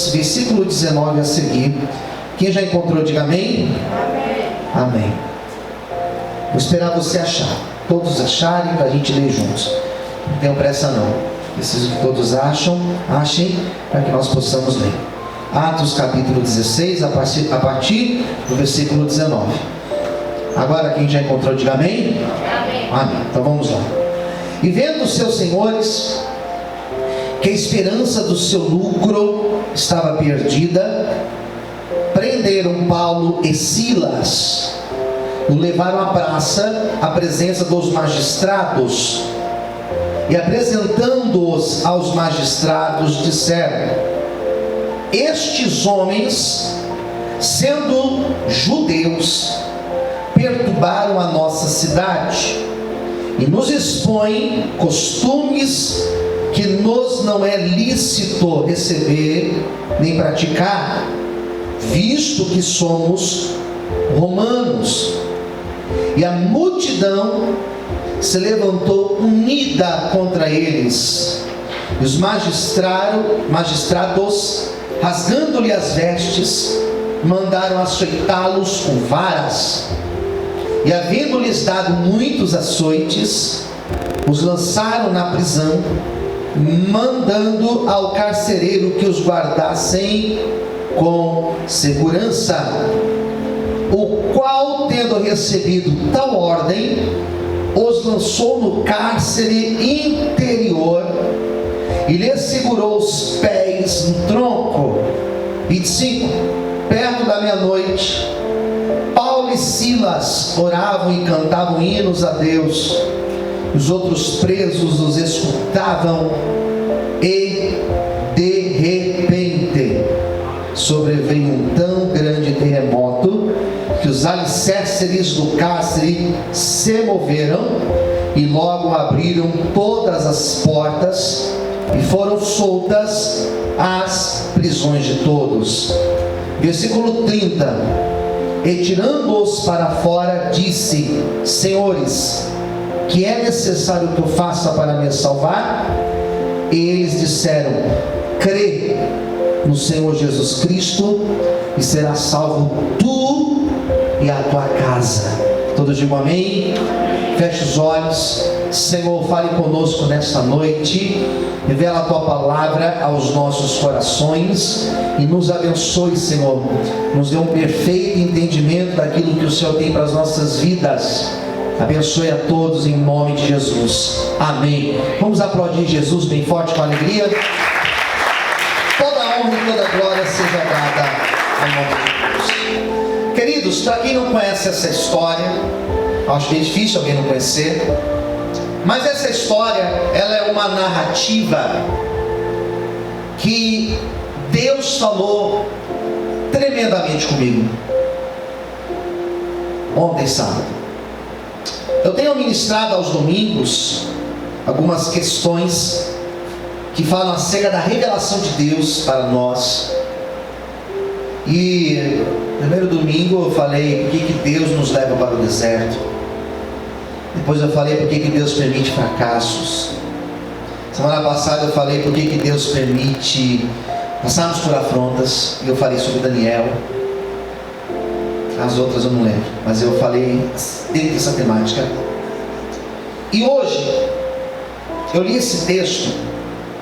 2, versículo 19 a seguir. Quem já encontrou, diga amém. Amém. Amém. Vou esperar você achar. Todos acharem para a gente ler juntos. Não tenham pressa não. Preciso que todos achem para que nós possamos ler. Atos capítulo 16, a partir do versículo 19. Agora quem já encontrou, diga amém. Amém. Amém. Então vamos lá. E vendo os seus senhores que a esperança do seu lucro estava perdida, prenderam Paulo e Silas, o levaram à praça, à presença dos magistrados, e apresentando-os aos magistrados, disseram: estes homens, sendo judeus, perturbaram a nossa cidade e nos expõem costumes que nos não é lícito receber nem praticar, visto que somos romanos. E a multidão se levantou unida contra eles, e os magistrados, rasgando-lhe as vestes, mandaram açoitá-los com varas, e havendo-lhes dado muitos açoites, os lançaram na prisão, mandando ao carcereiro que os guardassem com segurança, o qual, tendo recebido tal ordem, os lançou no cárcere interior e lhes segurou os pés no tronco. 25. Perto da meia-noite, Paulo e Silas oravam e cantavam hinos a Deus. Os outros presos os escutavam, e de repente sobreveio um tão grande terremoto que os alicerces do cárcere se moveram, e logo abriram todas as portas e foram soltas as prisões de todos. Versículo 30. E tirando-os para fora, disse: senhores, que é necessário que eu faça para me salvar? E eles disseram: crê no Senhor Jesus Cristo e serás salvo tu e a tua casa. Todos digam amém. Feche os olhos. Senhor, fale conosco nesta noite, revela a tua palavra aos nossos corações e nos abençoe, Senhor. Nos dê um perfeito entendimento daquilo que o Senhor tem para as nossas vidas. Abençoe a todos em nome de Jesus. Amém. Vamos aplaudir Jesus bem forte, com alegria. Toda honra e toda glória seja dada ao nome de Deus. Queridos, para quem não conhece essa história, acho que é difícil alguém não conhecer, mas essa história, ela é uma narrativa que Deus falou tremendamente comigo ontem, sábado. Eu tenho ministrado aos domingos algumas questões que falam acerca da revelação de Deus para nós. E no primeiro domingo eu falei por que Deus nos leva para o deserto. Depois eu falei por que Deus permite fracassos. Semana passada eu falei por que Deus permite passarmos por afrontas. E eu falei sobre Daniel. As outras eu não lembro, mas eu falei dentro dessa temática. E hoje eu li esse texto,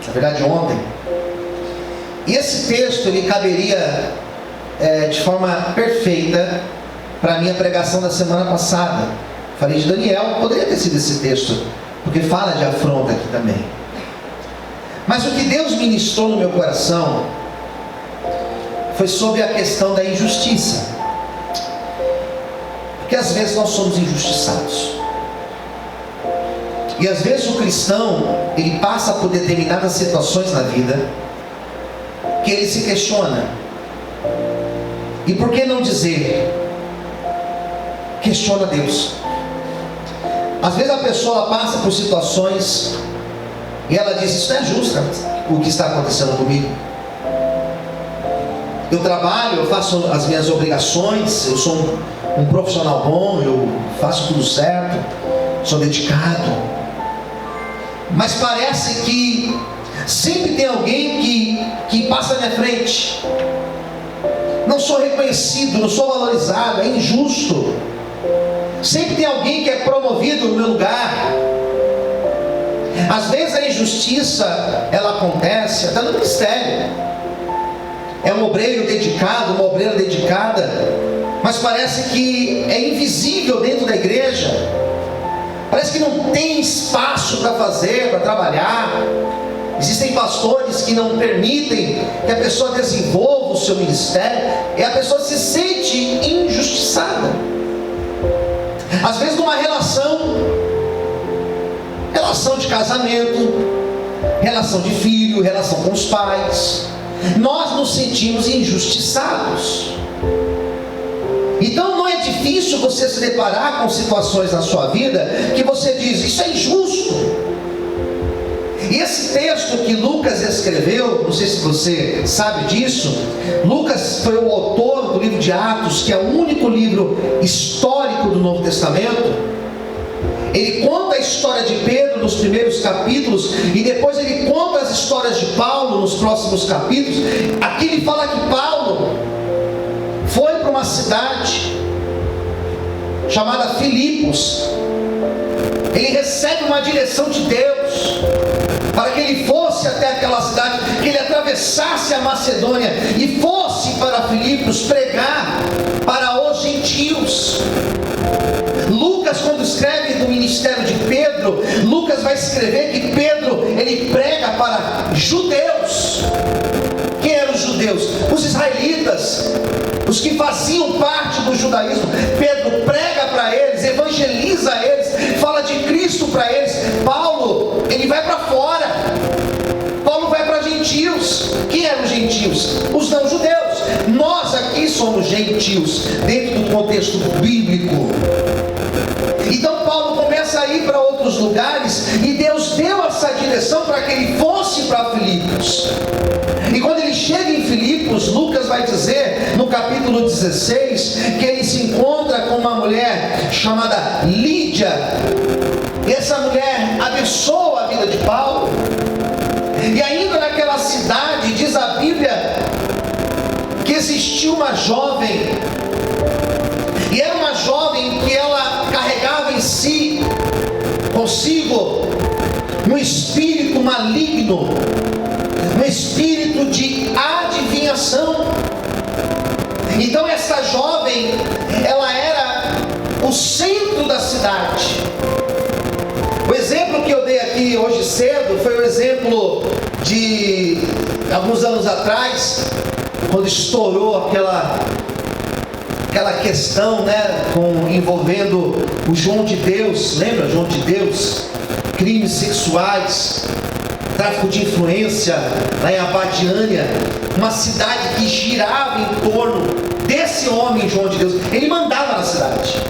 na verdade ontem, e esse texto ele caberia de forma perfeita para a minha pregação da semana passada. Falei de Daniel, poderia ter sido esse texto, porque fala de afronta aqui também. Mas o que Deus ministrou no meu coração foi sobre a questão da injustiça. Porque às vezes nós somos injustiçados. E às vezes o cristão, ele passa por determinadas situações na vida que ele se questiona. E por que não dizer? Questiona Deus. Às vezes a pessoa passa por situações e ela diz: isso não é justo o que está acontecendo comigo. Eu trabalho, eu faço as minhas obrigações, eu sou um profissional bom, eu faço tudo certo, sou dedicado. Mas parece que Sempre tem alguém que passa na minha frente. Não sou reconhecido, não sou valorizado, é injusto. Sempre tem alguém que é promovido no meu lugar. Às vezes a injustiça, ela acontece até no ministério. É um obreiro dedicado, uma obreira dedicada, mas parece que é invisível dentro da igreja. Parece que não tem espaço para fazer, para trabalhar. Existem pastores que não permitem que a pessoa desenvolva o seu ministério, e a pessoa se sente injustiçada. Às vezes numa relação de casamento, relação de filho, relação com os pais, nós nos sentimos injustiçados. Então não é difícil você se deparar com situações na sua vida que você diz, isso é injusto. E esse texto que Lucas escreveu, não sei se você sabe disso, Lucas foi o autor do livro de Atos, que é o único livro histórico do Novo Testamento. Ele conta a história de Pedro nos primeiros capítulos, e depois ele conta as histórias de Paulo nos próximos capítulos. Aqui ele fala que Paulo foi para uma cidade chamada Filipos. Ele recebe uma direção de Deus para que ele fosse até aquela cidade, que ele atravessasse a Macedônia e fosse para Filipos pregar para os gentios. Lucas, quando escreve do ministério de Pedro, Lucas vai escrever que Pedro, ele prega para judeus. Quem eram os judeus? Os israelitas, os que faziam parte do judaísmo. Pedro prega para eles, evangeliza eles, fala de Cristo para eles. Paulo, ele vai para fora. Paulo vai para gentios. Quem eram os gentios? Os não judeus. Nós aqui somos gentios, dentro do contexto bíblico. Então Paulo começa a ir para outros lugares, e Deus deu essa direção para que ele fosse para Filipos. E quando ele chega em Filipos, Lucas vai dizer no capítulo 16 que ele se encontra com uma mulher chamada Lídia. E essa mulher abençoa a vida de Paulo. E ainda naquela cidade, diz a Bíblia, que existia uma jovem, e era uma jovem que ela carregava em si, consigo, um espírito maligno, um espírito de adivinhação. Então essa jovem, ela era o centro da cidade. O exemplo que eu dei aqui hoje cedo foi o exemplo de alguns anos atrás, quando estourou aquela questão, né, envolvendo o João de Deus. Lembra João de Deus? Crimes sexuais, tráfico de influência lá em Abadiânia, uma cidade que girava em torno desse homem João de Deus. Ele mandava na cidade,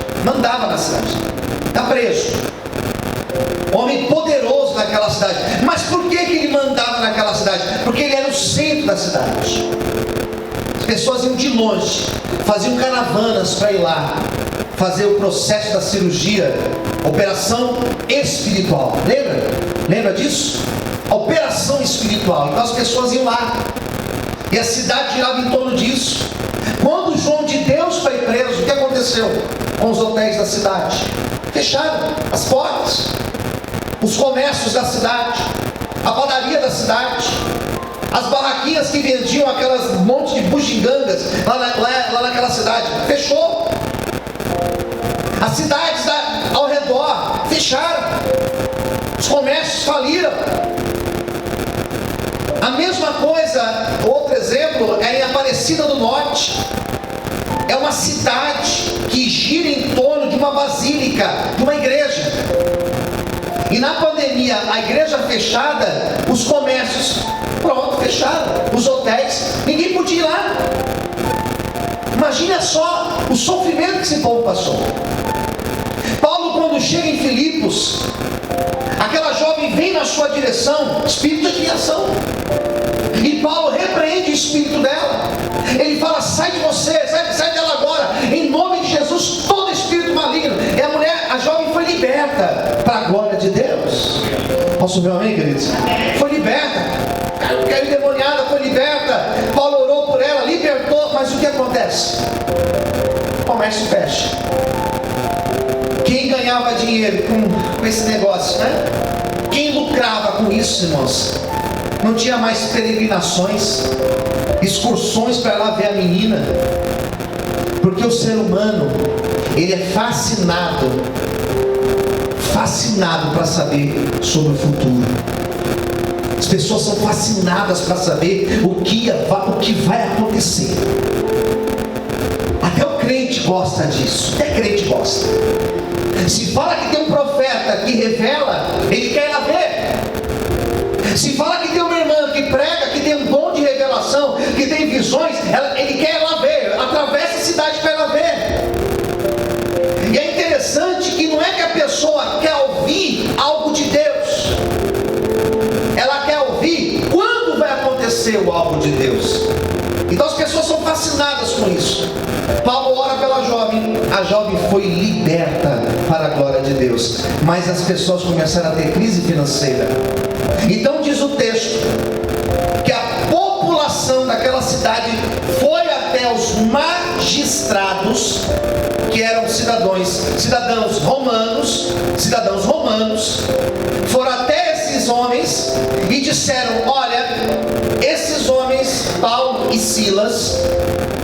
está preso, homem poderoso naquela cidade. Mas por que ele mandava naquela cidade? Porque ele era o centro da cidade. As pessoas iam de longe, faziam caravanas para ir lá fazer o processo da cirurgia, operação espiritual. Lembra disso? A operação espiritual. Então as pessoas iam lá, e a cidade girava em torno disso. Quando João de Deus foi preso, o que aconteceu com os hotéis da cidade? Fecharam as portas, os comércios da cidade, a padaria da cidade, as barraquinhas que vendiam aquelas monte de bugigangas lá naquela cidade, fechou. As cidades ao redor fecharam, os comércios faliram. A mesma coisa, outro exemplo, é em Aparecida do Norte. É uma cidade que gira em torno de uma basílica, de uma igreja. E na pandemia, a igreja fechada, os comércios, fecharam. Os hotéis, ninguém podia ir lá. Imagina só o sofrimento que esse povo passou. Paulo, quando chega em Filipos, aquela jovem vem na sua direção, espírito de adivinhação. E Paulo repreende o espírito dela. Ele fala: sai de você, sai dela agora, em nome de Jesus, todo espírito maligno. E a jovem foi liberta para a glória de Deus. Posso ver um amém, queridos? Foi liberta. que acontece? O comércio fecha. Quem ganhava dinheiro com esse negócio, né? Quem lucrava com isso, irmãos? Não tinha mais peregrinações, excursões para lá ver a menina, porque o ser humano, ele é fascinado para saber sobre o futuro. As pessoas são fascinadas para saber o que vai acontecer. Até o crente gosta disso, até crente gosta. Se fala que tem um profeta que revela, ele quer ir lá ver. Se fala que tem uma irmã que prega, que tem um dom de revelação, que tem visões, ele quer ir lá ver, atravessa a cidade para ir lá ver. E é interessante que não é que a pessoa quer ouvir algo de Deus, ela quer ouvir quando vai acontecer o algo de Deus. Então as pessoas são fascinadas com isso. Paulo ora pela jovem, a jovem foi liberta para a glória de Deus, mas as pessoas começaram a ter crise financeira. Então diz o texto que a população daquela cidade foi até os magistrados, que eram cidadãos romanos, foram até esses homens e disseram: olha, esses homens, Paulo e Silas,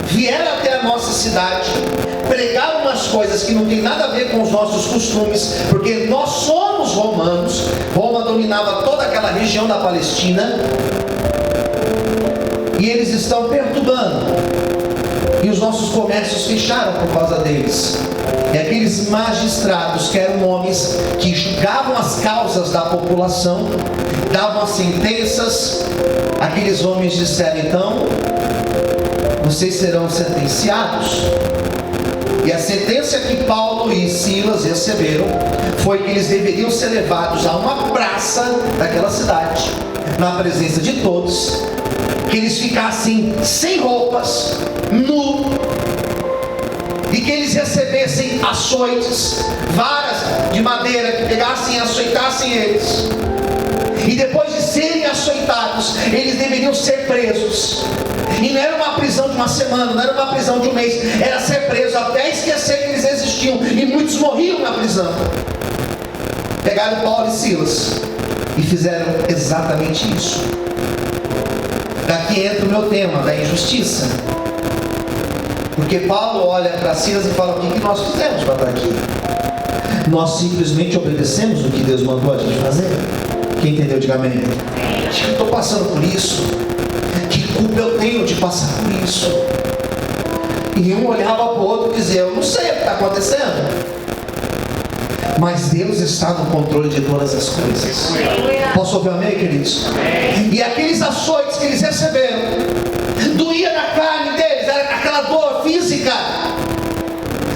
vieram até a nossa cidade, pregaram umas coisas que não tem nada a ver com os nossos costumes, porque nós somos romanos, Roma dominava toda aquela região da Palestina, e eles estão perturbando, e os nossos comércios fecharam por causa deles. E aqueles magistrados, que eram homens que julgavam as causas da população, davam as sentenças, aqueles homens disseram: então, vocês serão sentenciados. E a sentença que Paulo e Silas receberam foi que eles deveriam ser levados a uma praça daquela cidade, na presença de todos, que eles ficassem sem roupas, nu, e que eles recebessem açoites, varas de madeira, que pegassem e açoitassem eles. E depois de serem açoitados, eles deveriam ser presos. E não era uma prisão de uma semana, não era uma prisão de um mês, era ser preso até esquecer que eles existiam. E muitos morriam na prisão. Pegaram Paulo e Silas e fizeram exatamente isso. Daqui entra o meu tema da injustiça. Porque Paulo olha para Silas e fala: o que nós fizemos para estar aqui? Nós simplesmente obedecemos o que Deus mandou a gente fazer. Quem entendeu, diga amém. Acho que eu estou passando por isso. Que culpa eu tenho de passar por isso? E um olhava para o outro e dizia: eu não sei o que está acontecendo, mas Deus está no controle de todas as coisas. Posso ouvir amém, queridos? E aqueles açoites que eles receberam, doía na carne deles, era aquela dor física.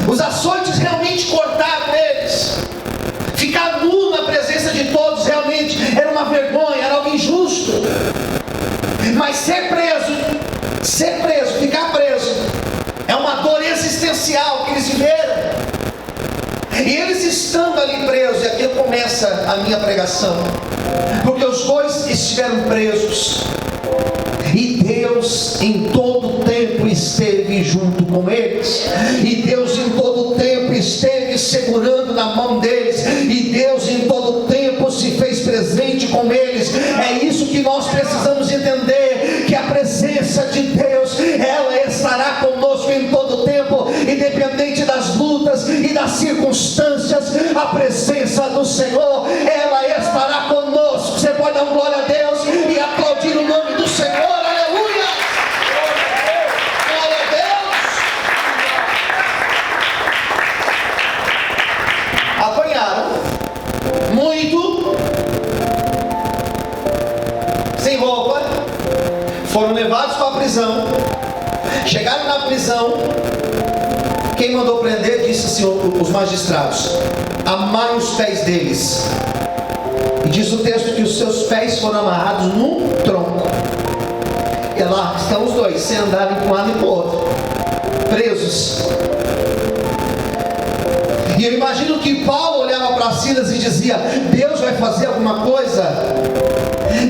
Os açoites realmente cortaram eles. Ficar nu na presença de todos realmente era uma vergonha, era algo injusto. Mas ser preso, ficar preso, é uma dor existencial que eles viveram. E eles estando ali presos, e aqui começa a minha pregação, porque os dois estiveram presos, e Deus em todo tempo esteve junto com eles, e Deus em todo tempo esteve segurando na mão deles, e Deus em todo tempo se fez presente com eles. É isso que nós precisamos entender, que a presença de Deus, ela estará conosco em todo tempo, independente das lutas e das circunstâncias. A presença do Senhor, ela estará conosco. Você pode dar glória a Deus e aplaudir o nome do Senhor. Aleluia! Glória a Deus! Apanharam muito, sem roupa, foram levados para a prisão. Chegaram na prisão. Quem mandou prender? Disse assim, os magistrados: amarrem os pés deles. E diz o texto que os seus pés foram amarrados num tronco. E lá estão os dois, sem andar para um lado e para o outro, presos. E eu imagino que Paulo olhava para Silas e dizia: Deus vai fazer alguma coisa.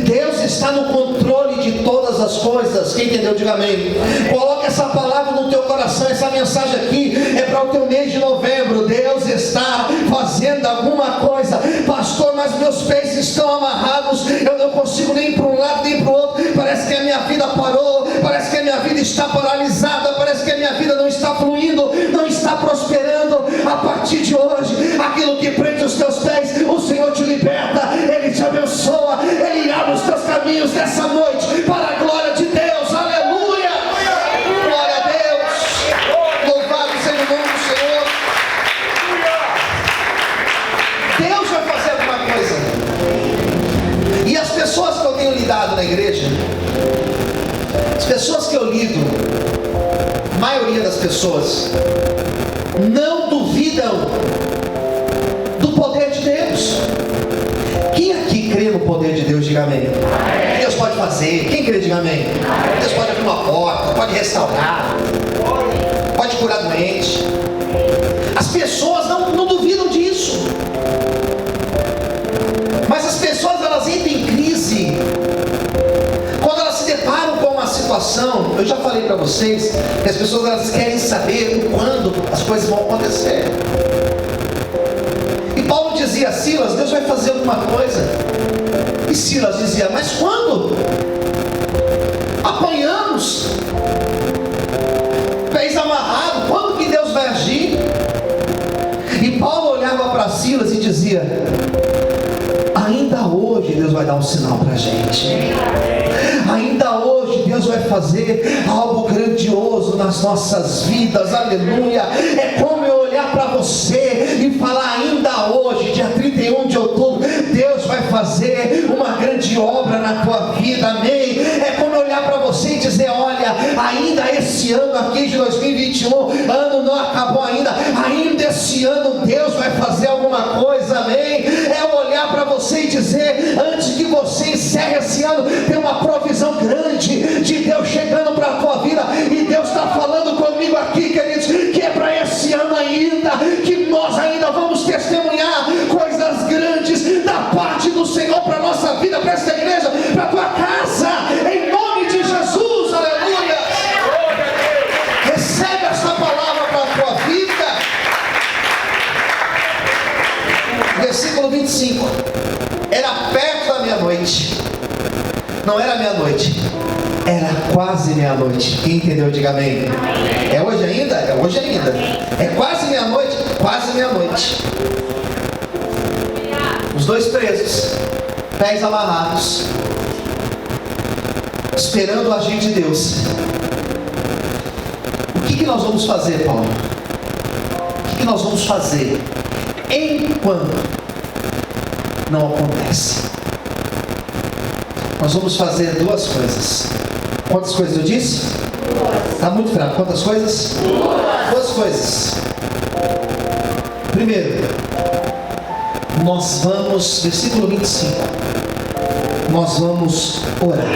Deus está no controle de todas as coisas. Quem entendeu, diga amém. Coloque essa palavra no teu coração. Essa mensagem aqui é para o teu mês de novembro. Deus está fazendo alguma coisa. Pastor, mas meus pés estão amarrados, eu não consigo nem para um lado nem para o outro. Parece que a minha vida parou, parece que a minha vida está paralisada, parece que a minha vida não está fluindo, não está prosperando. A partir de hoje, aquilo que prende os teus pés, o Senhor te liberta, Ele te abençoa, Ele abre os teus caminhos nessa noite, para a glória de Deus. Aleluia! Glória a Deus! Louvado seja o nome do Senhor. Deus vai fazer alguma coisa. E as pessoas que eu tenho lidado na igreja, as pessoas que eu lido, a maioria das pessoas não duvidam do poder de Deus. Quem aqui crê no poder de Deus, diga amém. Deus pode fazer. Quem crê, diga amém. Deus pode abrir uma porta, pode restaurar, pode curar doente. As pessoas não duvidam disso. Mas as pessoas, elas entram em crise quando elas se deparam com uma situação. Eu já falei para vocês que as pessoas, elas querem saber o quando as coisas vão acontecer. E Paulo dizia a Silas: Deus vai fazer alguma coisa. E Silas dizia: mas quando? Apanhamos, pés amarrados, quando que Deus vai agir? E Paulo olhava para Silas e dizia: ainda hoje Deus vai dar um sinal para a gente. Ainda hoje Deus vai fazer algo grandioso nas nossas vidas. Aleluia. É como eu olhar para você e falar: ainda hoje, dia 31 de outubro, Deus vai fazer uma grande obra na tua vida. Amém. É como eu olhar para você e dizer: olha, ainda esse ano aqui de 2021, ano não acabou ainda esse ano Deus vai fazer alguma coisa. Amém. É olhar para você e dizer: antes que você encerre esse ano, tem uma provisão grande de Deus chegando para a tua vida. E Deus está falando comigo aqui, queridos, que é para esse ano ainda, que nós ainda vamos testemunhar coisas grandes da parte do Senhor para a nossa vida, para esta igreja, para a tua casa, em nome de Jesus. Aleluia. Recebe esta palavra para a tua vida. Versículo 25. Era perto da meia-noite. Não era meia-noite, era quase meia-noite. Quem entendeu, diga amém. É hoje ainda? É hoje ainda. É quase meia-noite? Quase meia-noite. Os dois presos, pés amarrados, esperando o agir de Deus. O que nós vamos fazer, Paulo? O que nós vamos fazer enquanto não acontece? Nós vamos fazer duas coisas. Quantas coisas eu disse? Está muito fraco. Quantas coisas? Duas coisas. Primeiro, nós vamos, versículo 25, nós vamos orar.